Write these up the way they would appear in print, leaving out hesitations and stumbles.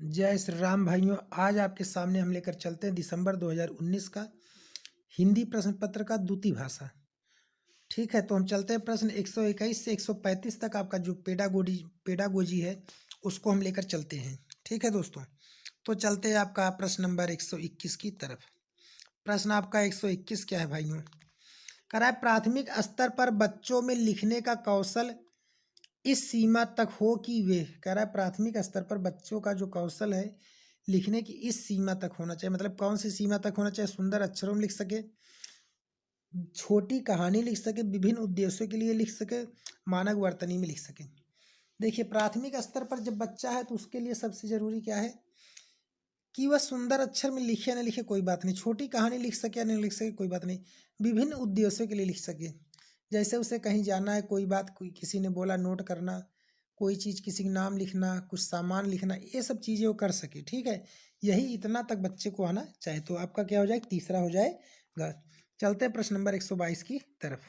जय श्री राम भाइयों। आज आपके सामने हम लेकर चलते हैं दिसंबर 2019 का हिंदी प्रश्न पत्र का द्वितीय भाषा। ठीक है, तो हम चलते हैं प्रश्न 121 से 135 तक। आपका जो पेडागोजी है उसको हम लेकर चलते हैं। ठीक है दोस्तों, तो चलते हैं आपका प्रश्न नंबर 121 की तरफ। प्रश्न आपका 121 क्या है भाइयों? कह रहा है प्राथमिक स्तर पर बच्चों में लिखने का कौशल इस सीमा तक हो कि वे, कह रहा है प्राथमिक स्तर पर बच्चों का जो कौशल है लिखने की इस सीमा तक होना चाहिए। मतलब कौन सी सीमा तक होना चाहिए? सुंदर अक्षरों में लिख सके, छोटी कहानी लिख सके, विभिन्न उद्देश्यों के लिए लिख सके, मानक वर्तनी में लिख सके। देखिए, प्राथमिक स्तर पर जब बच्चा है तो उसके लिए सबसे जरूरी क्या है कि वह सुंदर अक्षर में लिखे या न लिखे कोई बात नहीं, छोटी कहानी लिख सके या नहीं लिख सके कोई बात नहीं, विभिन्न उद्देश्यों के लिए लिख सके। जैसे उसे कहीं जाना है, कोई बात कोई किसी ने बोला नोट करना, कोई चीज़ किसी का नाम लिखना, कुछ सामान लिखना, ये सब चीज़ें वो कर सके। ठीक है, यही इतना तक बच्चे को आना चाहे। तो आपका क्या हो जाएगा? तीसरा हो जाएगा। चलते हैं प्रश्न नंबर 122 की तरफ।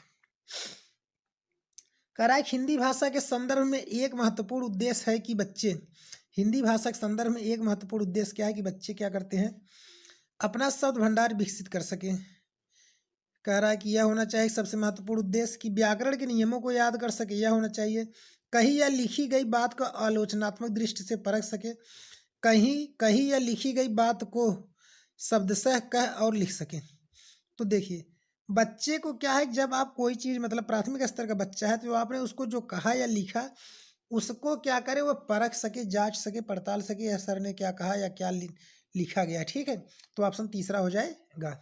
कह रहा है हिंदी भाषा के संदर्भ में एक महत्वपूर्ण उद्देश्य है कि बच्चे, हिंदी भाषा के संदर्भ में एक महत्वपूर्ण उद्देश्य क्या है कि बच्चे क्या करते हैं? अपना शब्द भंडार विकसित कर सकें। कह रहा है कि यह होना चाहिए सबसे महत्वपूर्ण उद्देश्य कि व्याकरण के नियमों को याद कर सके, यह होना चाहिए। कही या लिखी गई बात को आलोचनात्मक दृष्टि से परख सके, कहीं कही या लिखी गई बात को शब्दशः कह और लिख सके। तो देखिए, बच्चे को क्या है, जब आप कोई चीज़, मतलब प्राथमिक स्तर का बच्चा है तो आपने उसको जो कहा या लिखा उसको क्या करे, वो परख सके, जांच सके, पड़ताल सके, या सर ने क्या कहा या क्या लिखा गया। ठीक है, तो ऑप्शन तीसरा हो जाएगा।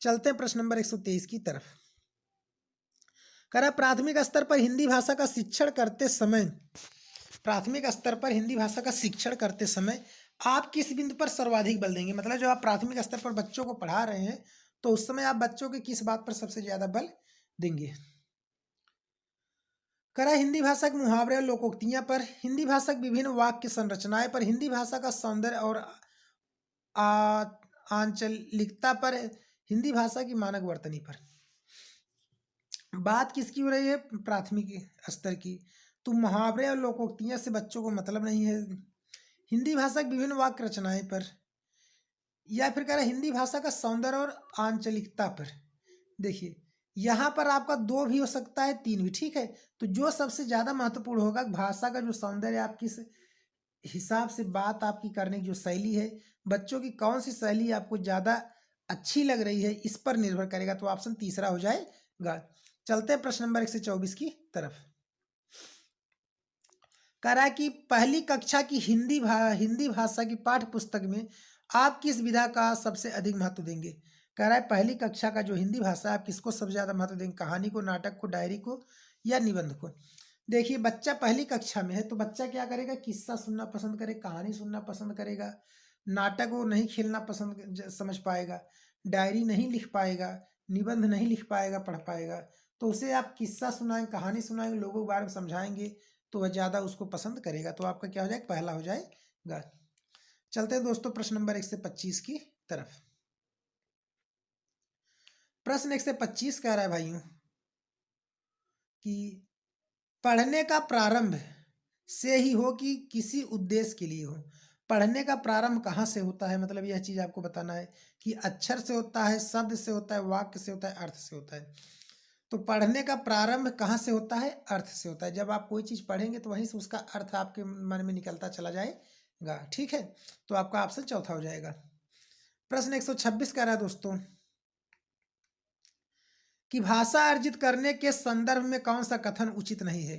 चलते हैं प्रश्न नंबर 123 की तरफ। कह रहा है प्राथमिक स्तर पर हिंदी भाषा का शिक्षण करते समय, प्राथमिक स्तर पर हिंदी भाषा का शिक्षण करते समय आप किस बिंदु पर सर्वाधिक बल देंगे? मतलब जब आप प्राथमिक स्तर पर बच्चों को पढ़ा रहे हैं तो उस समय आप बच्चों के किस बात पर सबसे ज्यादा बल देंगे? कह रहा है हिंदी भाषा के मुहावरे और लोकोक्तियां पर, हिंदी भाषा की विभिन्न वाक्य संरचनाएं पर, हिंदी भाषा का सौंदर्य और आंचलिकता पर, हिंदी भाषा की मानक वर्तनी पर। बात किसकी हो रही है? प्राथमिक स्तर की। तो मुहावरे और लोकोक्तियां से बच्चों को मतलब नहीं है। हिंदी भाषा की विभिन्न वाक्य रचनाएं पर, या फिर कह रहा है हिंदी भाषा का सौंदर्य और आंचलिकता पर। देखिए, यहाँ पर आपका दो भी हो सकता है, तीन भी। ठीक है, तो जो सबसे ज्यादा महत्वपूर्ण होगा, भाषा का जो सौंदर्य, आप किस हिसाब से बात आपकी करने की जो शैली है, बच्चों की कौन सी शैली आपको ज्यादा अच्छी लग रही है, इस पर निर्भर करेगा। तो ऑप्शन तीसरा हो जाएगा। चलते हैं प्रश्न नंबर 124 की तरफ। कह रहा है कि पहली कक्षा की हिंदी भाषा की पाठ्य पुस्तक में आप किस विधा का सबसे अधिक महत्व देंगे? कह रहा है पहली कक्षा का जो हिंदी भाषा है आप किसको सबसे ज्यादा महत्व देंगे? कहानी को, नाटक को, डायरी को, या निबंध को? देखिए, बच्चा पहली कक्षा में है तो बच्चा क्या करेगा? किस्सा सुनना पसंद करेगा, कहानी सुनना पसंद करेगा, नाटक वो नहीं खेलना पसंद समझ पाएगा, डायरी नहीं लिख पाएगा, निबंध नहीं लिख पाएगा, पढ़ पाएगा। तो उसे आप किस्सा सुनाएंगे, कहानी सुनाएंगे, लोगों के बारे में समझाएंगे तो वह ज़्यादा उसको पसंद करेगा। तो आपका क्या हो जाएगा? पहला हो जाएगा। चलते हैं दोस्तों प्रश्न नंबर 125 की तरफ। प्रश्न 125 कह रहा है भाइयों कि पढ़ने का प्रारंभ से ही हो कि किसी उद्देश्य के लिए हो। पढ़ने का प्रारंभ कहाँ से होता है? मतलब यह चीज आपको बताना है कि अक्षर से होता है, शब्द से होता है, वाक्य से होता है, अर्थ से होता है। तो पढ़ने का प्रारंभ कहाँ से होता है? अर्थ से होता है। जब आप कोई चीज पढ़ेंगे तो वहीं से उसका अर्थ आपके मन में निकलता चला जाएगा। ठीक है, तो आपका ऑप्शन चौथा हो जाएगा। प्रश्न 126 कह रहा है दोस्तों कि भाषा अर्जित करने के संदर्भ में कौन सा कथन उचित नहीं है?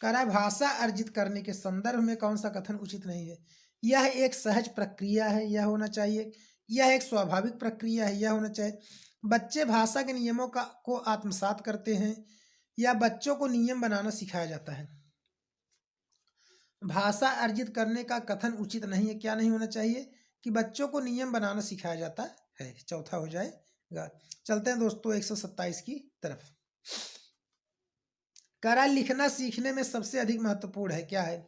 कह रहा है भाषा अर्जित करने के संदर्भ में कौन सा कथन उचित नहीं है? यह एक सहज प्रक्रिया है, यह होना चाहिए। यह एक स्वाभाविक प्रक्रिया है, यह होना चाहिए। बच्चे भाषा के नियमों को आत्मसात करते हैं, या बच्चों को नियम बनाना सिखाया जाता है। भाषा अर्जित करने का कथन उचित नहीं है, क्या नहीं होना चाहिए? कि बच्चों को नियम बनाना सिखाया जाता है। चौथा हो जाएगा। चलते हैं दोस्तों 127 की तरफ। कह रहा है लिखना सीखने में सबसे अधिक महत्वपूर्ण है, क्या है?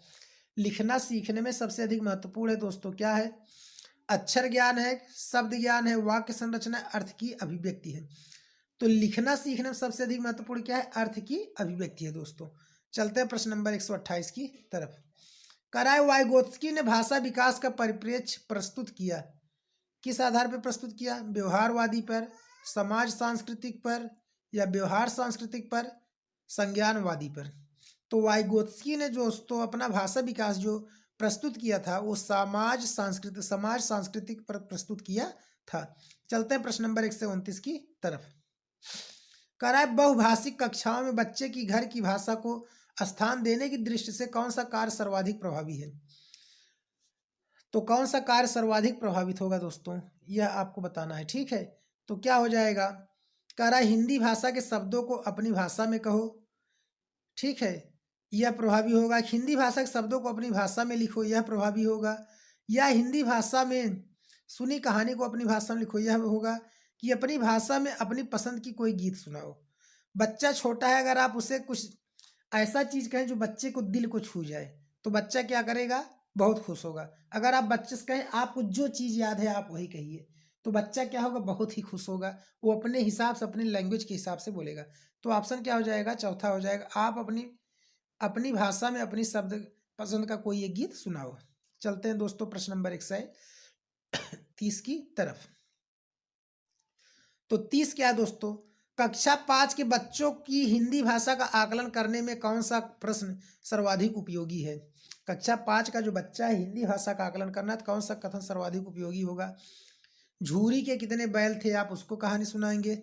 लिखना सीखने में सबसे अधिक महत्वपूर्ण है दोस्तों, क्या है? अक्षर ज्ञान है, शब्द ज्ञान है, वाक्य संरचना, अर्थ की अभिव्यक्ति है। तो लिखना सीखने में सबसे अधिक महत्वपूर्ण क्या है? अर्थ की अभिव्यक्ति है दोस्तों। चलते हैं प्रश्न नंबर 128 की तरफ। कराए वाइगोत्स्की ने भाषा विकास का परिप्रेक्ष्य प्रस्तुत किया, किस आधार पर प्रस्तुत किया? व्यवहारवादी पर, समाज सांस्कृतिक पर, या व्यवहार सांस्कृतिक पर, संज्ञानवादी पर। तो वाइगोत्स्की ने जो तो अपना भाषा विकास जो प्रस्तुत किया था वो समाज सांस्कृतिक पर प्रस्तुत किया था। चलते हैं प्रश्न नंबर 129 की तरफ। कराए बहुभाषिक कक्षाओं में बच्चे की घर की भाषा को स्थान देने की दृष्टि से कौन सा कार्य सर्वाधिक प्रभावी है? तो कौन सा कार्य सर्वाधिक प्रभावित होगा दोस्तों, यह आपको बताना है। ठीक है, तो क्या हो जाएगा? कह रहा है हिंदी भाषा के शब्दों को अपनी भाषा में कहो। ठीक है, यह प्रभावी होगा। हिंदी भाषा के शब्दों को अपनी भाषा में लिखो, यह प्रभावी होगा। या हिंदी भाषा में सुनी कहानी को अपनी भाषा में लिखो, यह होगा। कि अपनी भाषा में अपनी पसंद की कोई गीत सुनाओ। बच्चा छोटा है, अगर आप उसे कुछ ऐसा चीज कहें जो बच्चे को दिल को छू जाए तो बच्चा क्या करेगा? बहुत खुश होगा। अगर आप बच्चे से कहें आपको जो चीज याद है आप वही कहिए, तो बच्चा क्या होगा? बहुत ही खुश होगा। वो अपने हिसाब से, अपने लैंग्वेज के हिसाब से बोलेगा। तो ऑप्शन क्या हो जाएगा? चौथा हो जाएगा, आप अपनी अपनी भाषा में अपनी शब्द पसंद का कोई एक गीत सुनाओ। चलते हैं दोस्तों प्रश्न नंबर 130 की तरफ। तो 30 क्या है दोस्तों? कक्षा 5 के बच्चों की हिंदी भाषा का आकलन करने में कौन सा प्रश्न सर्वाधिक उपयोगी है? कक्षा 5 का जो बच्चा है हिंदी भाषा का आकलन करना है तो कौन सा कथन सर्वाधिक उपयोगी होगा? झूरी के कितने बैल थे, आप उसको कहानी सुनाएंगे।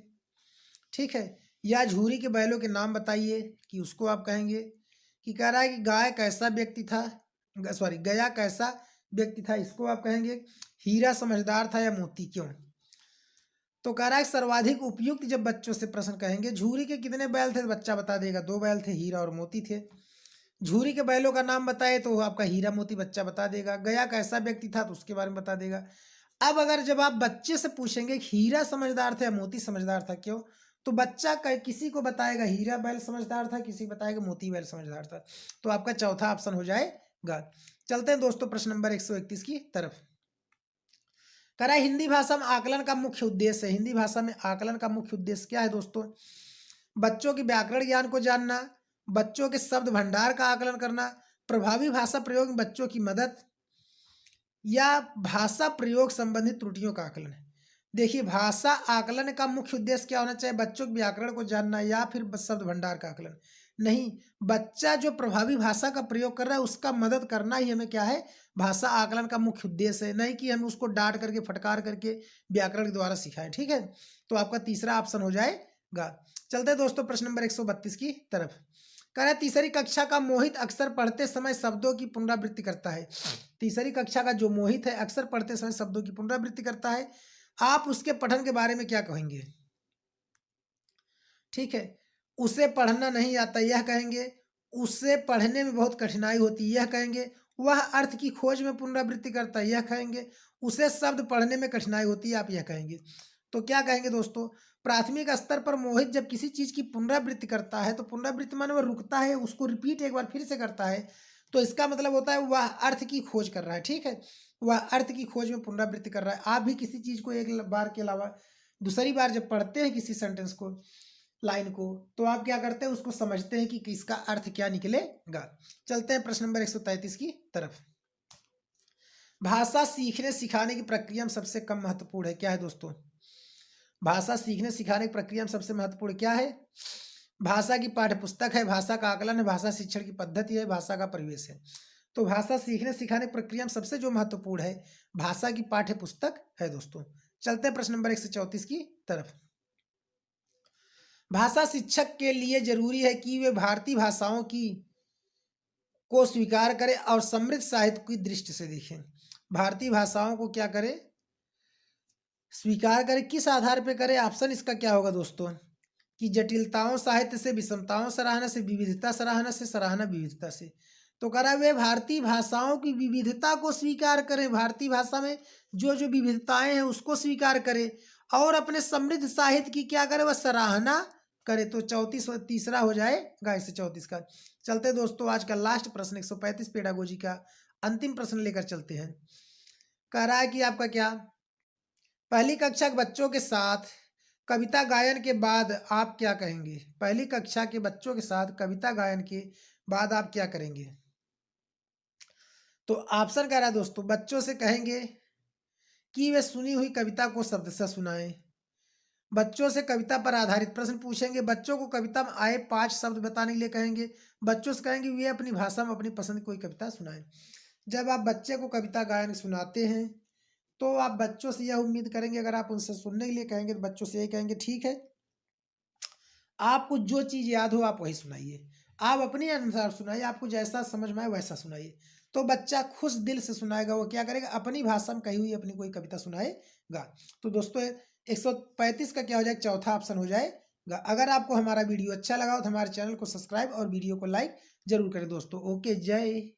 ठीक है, या झूरी के बैलों के नाम बताइए, कि उसको आप कहेंगे। कि कह रहा है कि गाय कैसा व्यक्ति था, सॉरी गया कैसा व्यक्ति था, इसको आप कहेंगे। हीरा समझदार था या मोती, क्यों? तो कह रहा है सर्वाधिक उपयुक्त जब बच्चों से प्रश्न कहेंगे झूरी के कितने बैल थे तो बच्चा बता देगा 2 बैल थे, हीरा और मोती थे। झूरी के बैलों का नाम बताए तो आपका हीरा मोती बच्चा बता देगा। गया कैसा व्यक्ति था तो उसके बारे में बता देगा। अब अगर जब आप बच्चे से पूछेंगे हीरा समझदार था या मोती समझदार था, क्यों? तो बच्चा किसी को बताएगा हीरा बैल समझदार था, किसी को बताएगा मोती बैल समझदार था। तो आपका चौथा ऑप्शन हो जाएगा। चलते हैं दोस्तों प्रश्न नंबर 131 की तरफ। करा हिंदी भाषा में आकलन का मुख्य उद्देश्य है। हिंदी भाषा में आकलन का मुख्य उद्देश्य क्या है दोस्तों? बच्चों की व्याकरण ज्ञान को जानना, बच्चों के शब्द भंडार का आकलन करना, प्रभावी भाषा प्रयोग में बच्चों की मदद, या भाषा प्रयोग संबंधित त्रुटियों का आकलन है। देखिए, भाषा आकलन का मुख्य उद्देश्य क्या होना चाहिए? बच्चों के व्याकरण को जानना या फिर शब्द भंडार का आकलन? नहीं, बच्चा जो प्रभावी भाषा का प्रयोग कर रहा है उसका मदद करना ही हमें क्या है? भाषा आकलन का मुख्य उद्देश्य है। नहीं कि हम उसको डांट करके फटकार करके व्याकरण के द्वारा सिखाएं। ठीक है, तो आपका तीसरा ऑप्शन हो जाएगा। चलते हैं दोस्तों प्रश्न नंबर 132 की तरफ। कह रहा है तीसरी कक्षा का मोहित अक्सर पढ़ते समय शब्दों की पुनरावृत्ति करता है। तीसरी कक्षा का जो मोहित है अक्सर पढ़ते समय शब्दों की पुनरावृत्ति करता है। आप उसके पठन के बारे में क्या कहेंगे? ठीक है, उसे पढ़ना नहीं आता, यह कहेंगे। उसे पढ़ने में बहुत कठिनाई होती, यह कहेंगे। वह अर्थ की खोज में पुनरावृत्ति करता है, यह कहेंगे। उसे शब्द पढ़ने में कठिनाई होती है, आप यह कहेंगे। तो क्या कहेंगे दोस्तों? प्राथमिक स्तर पर मोहित जब किसी चीज की पुनरावृत्ति करता है तो पुनरावृत्ति माने वह रुकता है, उसको रिपीट एक बार फिर से करता है, तो इसका मतलब होता है वह अर्थ की खोज कर रहा है। ठीक है, वह अर्थ की खोज में पुनरावृत्ति कर रहा है। आप भी किसी चीज को एक बार के अलावा दूसरी बार जब पढ़ते हैं किसी सेंटेंस को, लाइन को, तो आप क्या करते हैं? उसको समझते हैं कि इसका अर्थ क्या निकलेगा। चलते हैं प्रश्न नंबर 133 की तरफ। भाषा सीखने सिखाने की प्रक्रिया में सबसे कम महत्वपूर्ण है, क्या है दोस्तों? भाषा सीखने सिखाने की प्रक्रिया में सबसे महत्वपूर्ण क्या है? भाषा की पाठ्य पुस्तक है, भाषा का आकलन है, भाषा शिक्षण की पद्धति है, भाषा का परिवेश है। तो भाषा सीखने सिखाने की प्रक्रिया में सबसे जो महत्वपूर्ण है भाषा की पाठ्य पुस्तक है दोस्तों। चलते हैं प्रश्न नंबर 134 की तरफ। भाषा शिक्षक के लिए जरूरी है कि वे भारतीय भाषाओं की को स्वीकार करें और समृद्ध साहित्य की दृष्टि से देखें। भारतीय भाषाओं को क्या करें? स्वीकार करें। किस आधार पर करें? ऑप्शन इसका क्या होगा दोस्तों? कि जटिलताओं साहित्य से, विषमताओं सराहना से, विविधता सराहना से, सराहना विविधता से। तो कह रहा है वे भारतीय भाषाओं की विविधता को स्वीकार करें, भारतीय भाषा में जो जो विविधताएं हैं उसको स्वीकार करें, और अपने समृद्ध साहित्य की क्या करे? वह सराहना करे। तो 34 तीसरा हो जाएगा 134 का। चलते दोस्तों आज का लास्ट प्रश्न 135 पेडागोजी का अंतिम प्रश्न लेकर चलते हैं। कह रहा है कि आपका क्या, पहली कक्षा के बच्चों के साथ कविता गायन के बाद आप क्या कहेंगे? पहली कक्षा के बच्चों के साथ कविता गायन के बाद आप क्या करेंगे? तो ऑप्शन कह रहा है दोस्तों, बच्चों से कहेंगे कि वे सुनी हुई कविता को शब्दशः सुनाएं। बच्चों से कविता पर आधारित प्रश्न पूछेंगे। बच्चों को कविता में आए 5 शब्द बताने के लिए कहेंगे। बच्चों से कहेंगे वे अपनी भाषा में अपनी पसंद की कोई कविता सुनाएं। जब आप बच्चे को कविता गायन सुनाते हैं, तो आप बच्चों से यह उम्मीद करेंगे, अगर आप उनसे सुनने के लिए कहेंगे तो बच्चों से यही कहेंगे, ठीक है, आपको जो चीज़ याद हो आप वही सुनाइए। आप अपने अनुसार सुनाइए, आपको जैसा समझ में आए वैसा सुनाइए। तो बच्चा खुश दिल से सुनाएगा, वो क्या करेगा, अपनी भाषा में कही हुई अपनी कोई कविता सुनाएगा। तो दोस्तों 135 का क्या हो जाएगा, चौथा ऑप्शन हो जाएगा। अगर आपको हमारा वीडियो अच्छा लगा हो तो हमारे चैनल को सब्सक्राइब और वीडियो को लाइक जरूर करें दोस्तों। ओके, जय